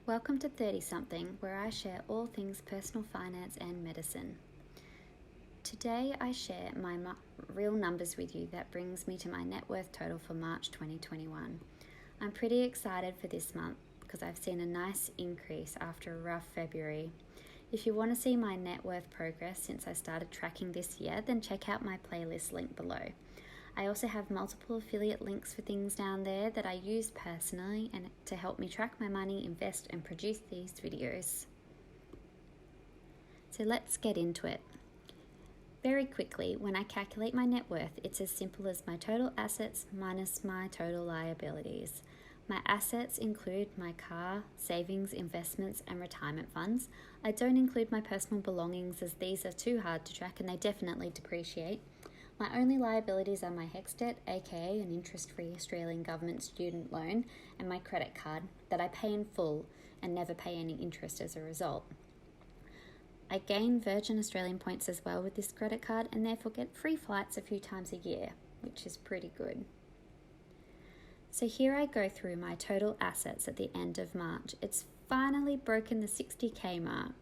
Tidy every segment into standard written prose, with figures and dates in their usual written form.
Welcome to 30 Something, where I share all things personal finance and medicine. Today I share my real numbers with you that brings me to my net worth total for March 2021. I'm pretty excited for this month because I've seen a nice increase after a rough February. If you want to see my net worth progress since I started tracking this year, then check out my playlist link below. I also have multiple affiliate links for things down there that I use personally and to help me track my money, invest and produce these videos. So let's get into it. Very quickly, when I calculate my net worth, it's as simple as my total assets minus my total liabilities. My assets include my car, savings, investments and retirement funds. I don't include my personal belongings as these are too hard to track and they definitely depreciate. My only liabilities are my HECs debt, aka an interest-free Australian government student loan, and my credit card that I pay in full and never pay any interest as a result. I gain Virgin Australian points as well with this credit card and therefore get free flights a few times a year, which is pretty good. So here I go through my total assets at the end of March. It's finally broken the 60k mark.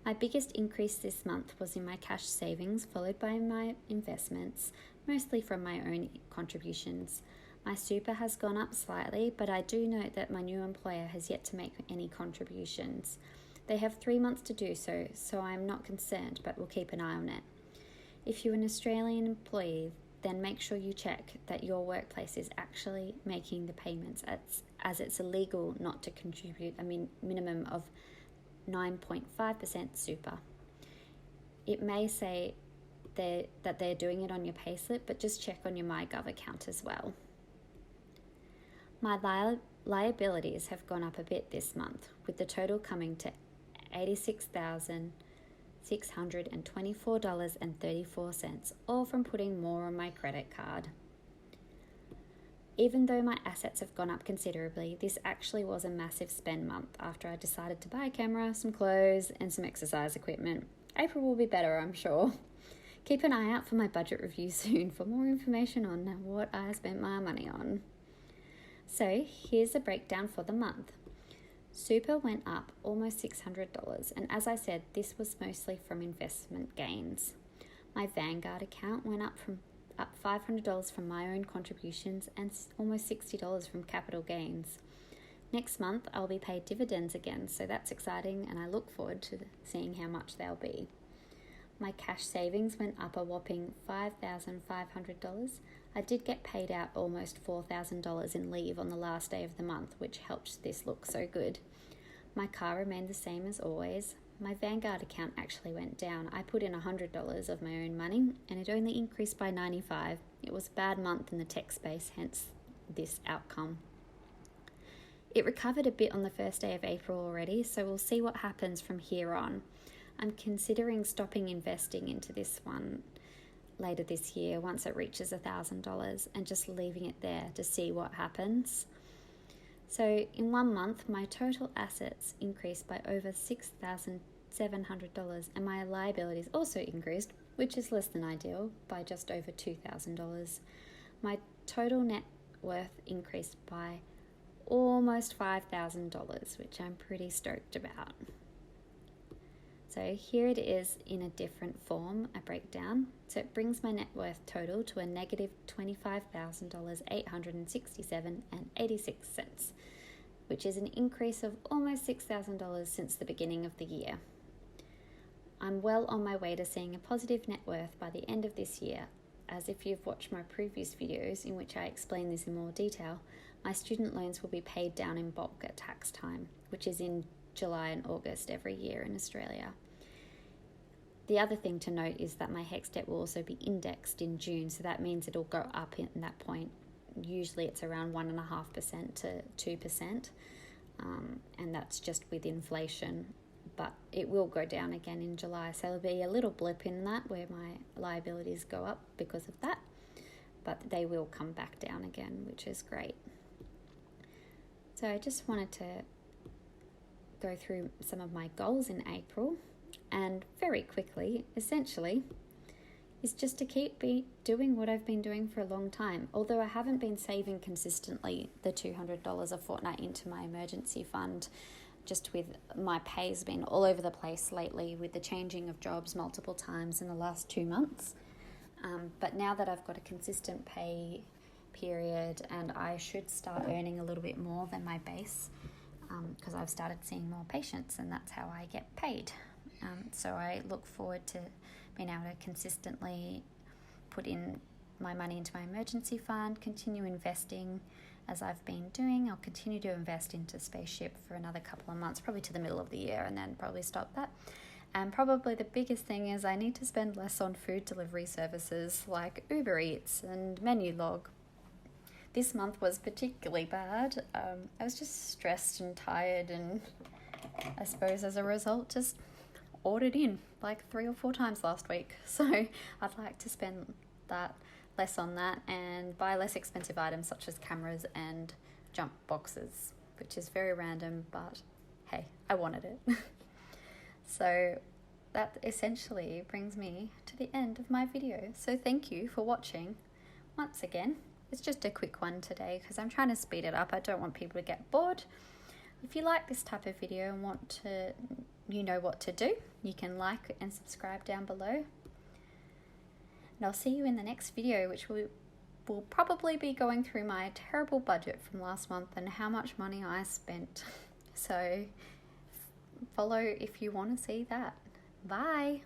My biggest increase this month was in my cash savings, followed by my investments, mostly from my own contributions. My super has gone up slightly, but I do note that my new employer has yet to make any contributions. They have 3 months to do so, so I'm not concerned, but we'll keep an eye on it. If you're an Australian employee, then make sure you check that your workplace is actually making the payments, as it's illegal not to contribute a minimum of 9.5% super. It may say that they're doing it on your payslip, but just check on your MyGov account as well. My liabilities have gone up a bit this month, with the total coming to $86,624.34, all from putting more on my credit card. Even though my assets have gone up considerably, this actually was a massive spend month after I decided to buy a camera, some clothes, and some exercise equipment. April will be better, I'm sure. Keep an eye out for my budget review soon for more information on what I spent my money on. So here's a breakdown for the month. Super went up almost $600, and as I said, this was mostly from investment gains. My Vanguard account went up $500 from my own contributions and almost $60 from capital gains. Next month, I'll be paid dividends again, so that's exciting and I look forward to seeing how much they'll be. My cash savings went up a whopping $5,500. I did get paid out almost $4,000 in leave on the last day of the month, which helped this look so good. My car remained the same as always. My Vanguard account actually went down. I put in $100 of my own money and it only increased by $95. It was a bad month in the tech space, hence this outcome. It recovered a bit on the first day of April already, so we'll see what happens from here on. I'm considering stopping investing into this one later this year once it reaches $1,000 and just leaving it there to see what happens. So in 1 month, my total assets increased by over $6,700 and my liabilities also increased, which is less than ideal, by just over $2,000. My total net worth increased by almost $5,000, which I'm pretty stoked about. So here it is in a different form, a breakdown. So it brings my net worth total to a negative $25,867.86, which is an increase of almost $6,000 since the beginning of the year. I'm well on my way to seeing a positive net worth by the end of this year, as if you've watched my previous videos in which I explain this in more detail, my student loans will be paid down in bulk at tax time, which is in July and August every year in Australia. The other thing to note is that my HECs debt will also be indexed in June, so that means it'll go up in that point. Usually it's around 1.5% to 2%, and that's just with inflation, but it will go down again in July, so there'll be a little blip in that where my liabilities go up because of that, but they will come back down again, which is great. So I just wanted to go through some of my goals in April, and very quickly, essentially, is just to keep doing what I've been doing for a long time. Although I haven't been saving consistently the $200 a fortnight into my emergency fund just with my pay's been all over the place lately with the changing of jobs multiple times in the last 2 months. But now that I've got a consistent pay period, and I should start earning a little bit more than my base, because I've started seeing more patients, and that's how I get paid. So I look forward to being able to consistently put in my money into my emergency fund, continue investing as I've been doing. I'll continue to invest into Spaceship for another couple of months, probably to the middle of the year, and then probably stop that. And probably the biggest thing is I need to spend less on food delivery services like Uber Eats and Menulog. This month was particularly bad. I was just stressed and tired, and I suppose as a result just ordered in like 3 or 4 times last week. So I'd like to spend that less on that and buy less expensive items such as cameras and jump boxes, which is very random, but hey, I wanted it. So that essentially brings me to the end of my video. So thank you for watching once again. It's just a quick one today because I'm trying to speed it up. I don't want people to get bored. If you like this type of video and want to, you know what to do, you can like and subscribe down below. And I'll see you in the next video, which will probably be going through my terrible budget from last month and how much money I spent. So follow if you want to see that. Bye.